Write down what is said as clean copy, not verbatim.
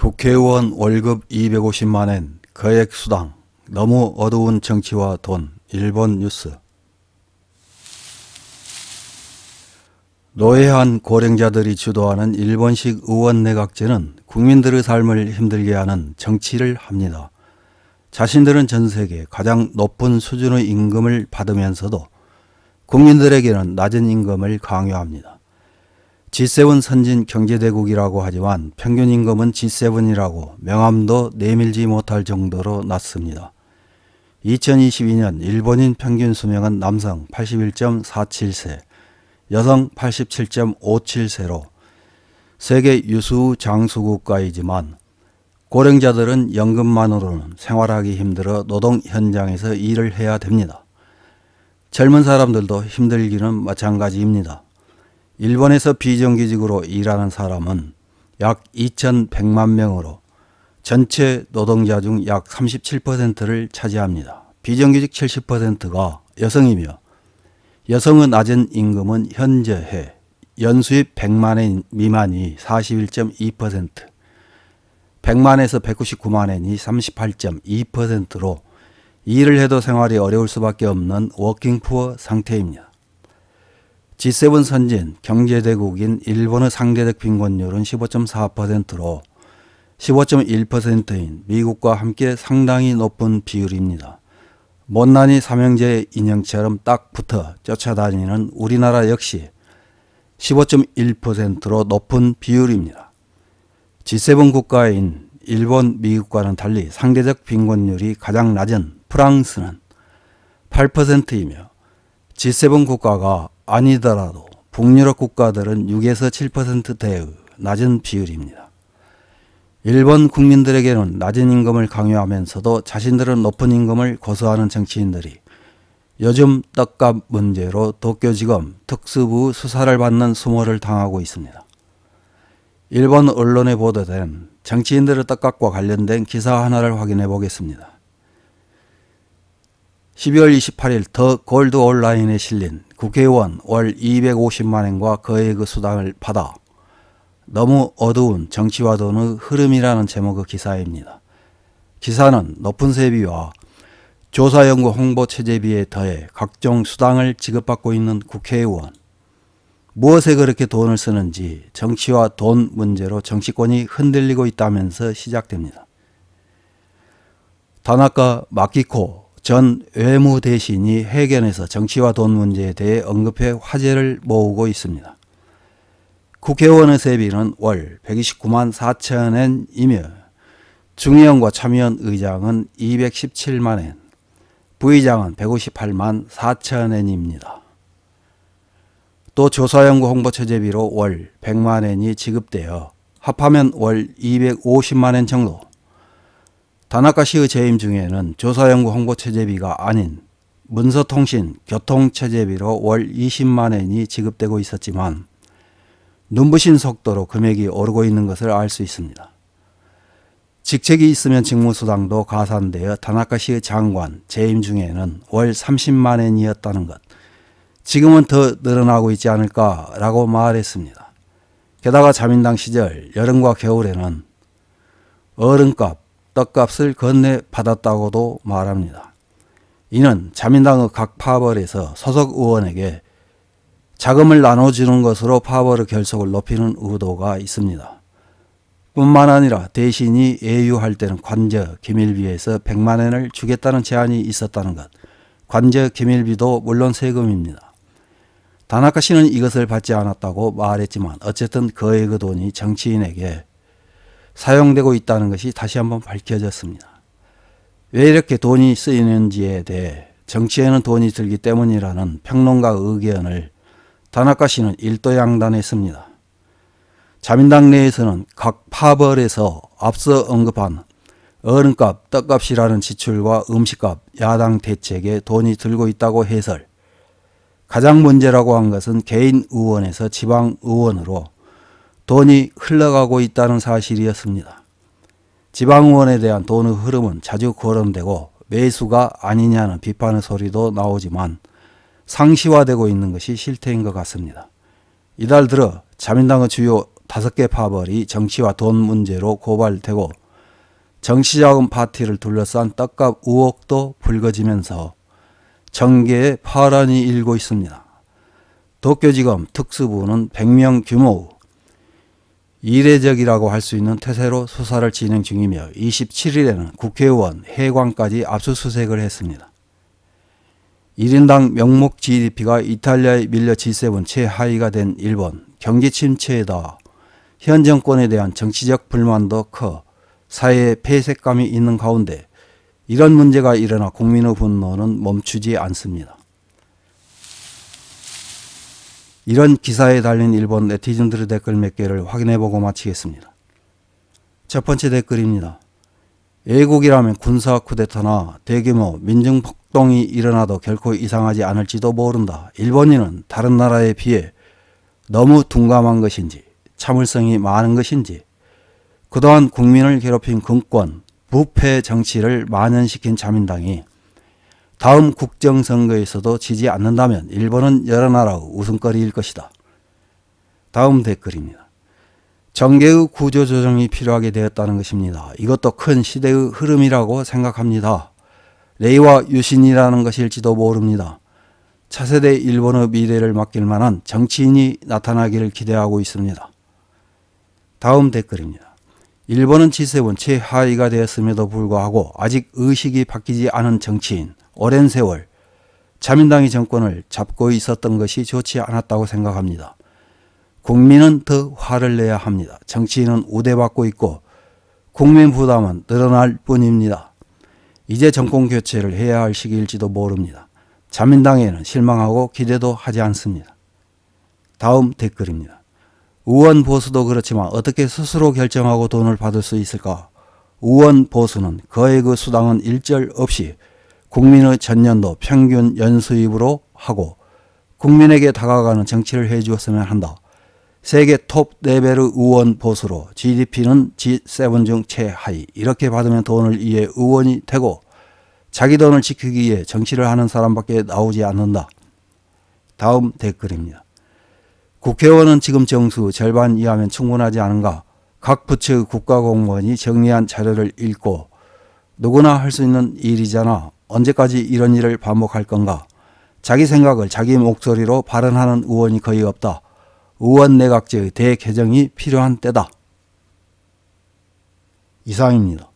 국회의원 월급 250만엔, 거액 수당, 너무 어두운 정치와 돈, 일본 뉴스. 노회한 고령자들이 주도하는 일본식 의원 내각제는 국민들의 삶을 힘들게 하는 정치를 합니다. 자신들은 전 세계 가장 높은 수준의 임금을 받으면서도 국민들에게는 낮은 임금을 강요합니다. G7 선진 경제대국이라고 하지만 평균 임금은 G7이라고 명함도 내밀지 못할 정도로 낮습니다. 2022년 일본인 평균 수명은 남성 81.47세, 여성 87.57세로 세계 유수 장수국가이지만 고령자들은 연금만으로는 생활하기 힘들어 노동 현장에서 일을 해야 됩니다. 젊은 사람들도 힘들기는 마찬가지입니다. 일본에서 비정규직으로 일하는 사람은 약 2,100만 명으로 전체 노동자 중 약 37%를 차지합니다. 비정규직 70%가 여성이며 여성의 낮은 임금은 현저해 연수입 100만엔 미만이 41.2%, 100만에서 199만엔이 38.2%로 일을 해도 생활이 어려울 수밖에 없는 워킹푸어 상태입니다. G7 선진 경제대국인 일본의 상대적 빈곤율은 15.4%로 15.1%인 미국과 함께 상당히 높은 비율입니다. 못난이 삼형제 인형처럼 딱 붙어 쫓아다니는 우리나라 역시 15.1%로 높은 비율입니다. G7 국가인 일본, 미국과는 달리 상대적 빈곤율이 가장 낮은 프랑스는 8%이며 G7 국가가 아니더라도 북유럽 국가들은 6에서 7%대의 낮은 비율입니다. 일본 국민들에게는 낮은 임금을 강요하면서도 자신들은 높은 임금을 고수하는 정치인들이 요즘 떡값 문제로 도쿄지검 특수부 수사를 받는 수모를 당하고 있습니다. 일본 언론에 보도된 정치인들의 떡값과 관련된 기사 하나를 확인해 보겠습니다. 12월 28일 더 골드 온라인에 실린 국회의원 월 250만엔과 거액의 수당을 받아 너무 어두운 정치와 돈의 흐름이라는 제목의 기사입니다. 기사는 높은 세비와 조사연구 홍보체제비에 더해 각종 수당을 지급받고 있는 국회의원, 무엇에 그렇게 돈을 쓰는지 정치와 돈 문제로 정치권이 흔들리고 있다면서 시작됩니다. 다나카 마키코 전 외무대신이 회견에서 정치와 돈 문제에 대해 언급해 화제를 모으고 있습니다. 국회의원의 세비는 월 129만 4천엔이며 중의원과 참의원 의장은 217만엔, 부의장은 158만 4천엔입니다. 또 조사연구 홍보체제비로 월 100만엔이 지급되어 합하면 월 250만엔 정도. 다나카시의 재임 중에는 조사연구 홍보체제비가 아닌 문서통신, 교통체제비로 월 20만엔이 지급되고 있었지만 눈부신 속도로 금액이 오르고 있는 것을 알 수 있습니다. 직책이 있으면 직무수당도 가산되어 다나카시의 장관, 재임 중에는 월 30만엔이었다는 것. 지금은 더 늘어나고 있지 않을까라고 말했습니다. 게다가 자민당 시절 여름과 겨울에는 얼음값, 떡값을 건네 받았다고도 말합니다. 이는 자민당의 각 파벌에서 소속 의원에게 자금을 나눠주는 것으로 파벌의 결속을 높이는 의도가 있습니다. 뿐만 아니라 대신이 예유할 때는 관저 기밀비에서 100만엔을 주겠다는 제안이 있었다는 것. 관저 기밀비도 물론 세금입니다. 다나카시는 이것을 받지 않았다고 말했지만 어쨌든 거액의 돈이 정치인에게 사용되고 있다는 것이 다시 한번 밝혀졌습니다. 왜 이렇게 돈이 쓰이는지에 대해 정치에는 돈이 들기 때문이라는 평론가 의견을 다나카시는 일도양단했습니다. 자민당 내에서는 각 파벌에서 앞서 언급한 얼음값, 떡값이라는 지출과 음식값, 야당 대책에 돈이 들고 있다고 해설. 가장 문제라고 한 것은 개인 의원에서 지방 의원으로 돈이 흘러가고 있다는 사실이었습니다. 지방의원에 대한 돈의 흐름은 자주 거론되고 매수가 아니냐는 비판의 소리도 나오지만 상시화되고 있는 것이 실태인 것 같습니다. 이달 들어 자민당의 주요 5개 파벌이 정치와 돈 문제로 고발되고 정치자금 파티를 둘러싼 떡값 의혹도 불거지면서 정계에 파란이 일고 있습니다. 도쿄지검 특수부는 100명 규모 이례적이라고 할 수 있는 태세로 수사를 진행 중이며 27일에는 국회의원 해관까지 압수수색을 했습니다. 1인당 명목 GDP가 이탈리아에 밀려 G7 최하위가 된 일본, 경기 침체에다 현 정권에 대한 정치적 불만도 커 사회에 폐색감이 있는 가운데 이런 문제가 일어나 국민의 분노는 멈추지 않습니다. 이런 기사에 달린 일본 네티즌들의 댓글 몇 개를 확인해보고 마치겠습니다. 첫 번째 댓글입니다. 애국이라면 군사 쿠데타나 대규모 민중폭동이 일어나도 결코 이상하지 않을지도 모른다. 일본인은 다른 나라에 비해 너무 둔감한 것인지 참을성이 많은 것인지 그동안 국민을 괴롭힌 금권, 부패 정치를 만연시킨 자민당이 다음 국정선거에서도 지지 않는다면 일본은 여러 나라의 웃음거리일 것이다. 다음 댓글입니다. 정계의 구조조정이 필요하게 되었다는 것입니다. 이것도 큰 시대의 흐름이라고 생각합니다. 레이와 유신이라는 것일지도 모릅니다. 차세대 일본의 미래를 맡길 만한 정치인이 나타나기를 기대하고 있습니다. 다음 댓글입니다. 일본은 G7 최하위가 되었음에도 불구하고 아직 의식이 바뀌지 않은 정치인, 오랜 세월 자민당이 정권을 잡고 있었던 것이 좋지 않았다고 생각합니다. 국민은 더 화를 내야 합니다. 정치인은 우대받고 있고 국민 부담은 늘어날 뿐입니다. 이제 정권 교체를 해야 할 시기일지도 모릅니다. 자민당에는 실망하고 기대도 하지 않습니다. 다음 댓글입니다. 의원 보수도 그렇지만 어떻게 스스로 결정하고 돈을 받을 수 있을까? 의원 보수는 거액의 수당은 일절 없이 국민의 전년도 평균 연수입으로 하고 국민에게 다가가는 정치를 해주었으면 한다. 세계 톱 레벨의 의원 보수로 GDP는 G7 중 최하위. 이렇게 받으면 돈을 이해 의원이 되고 자기 돈을 지키기 위해 정치를 하는 사람밖에 나오지 않는다. 다음 댓글입니다. 국회의원은 지금 정수 절반 이하면 충분하지 않은가? 각 부처의 국가공무원이 정리한 자료를 읽고 누구나 할 수 있는 일이잖아. 언제까지 이런 일을 반복할 건가? 자기 생각을 자기 목소리로 발언하는 의원이 거의 없다. 의원 내각제의 대개정이 필요한 때다. 이상입니다.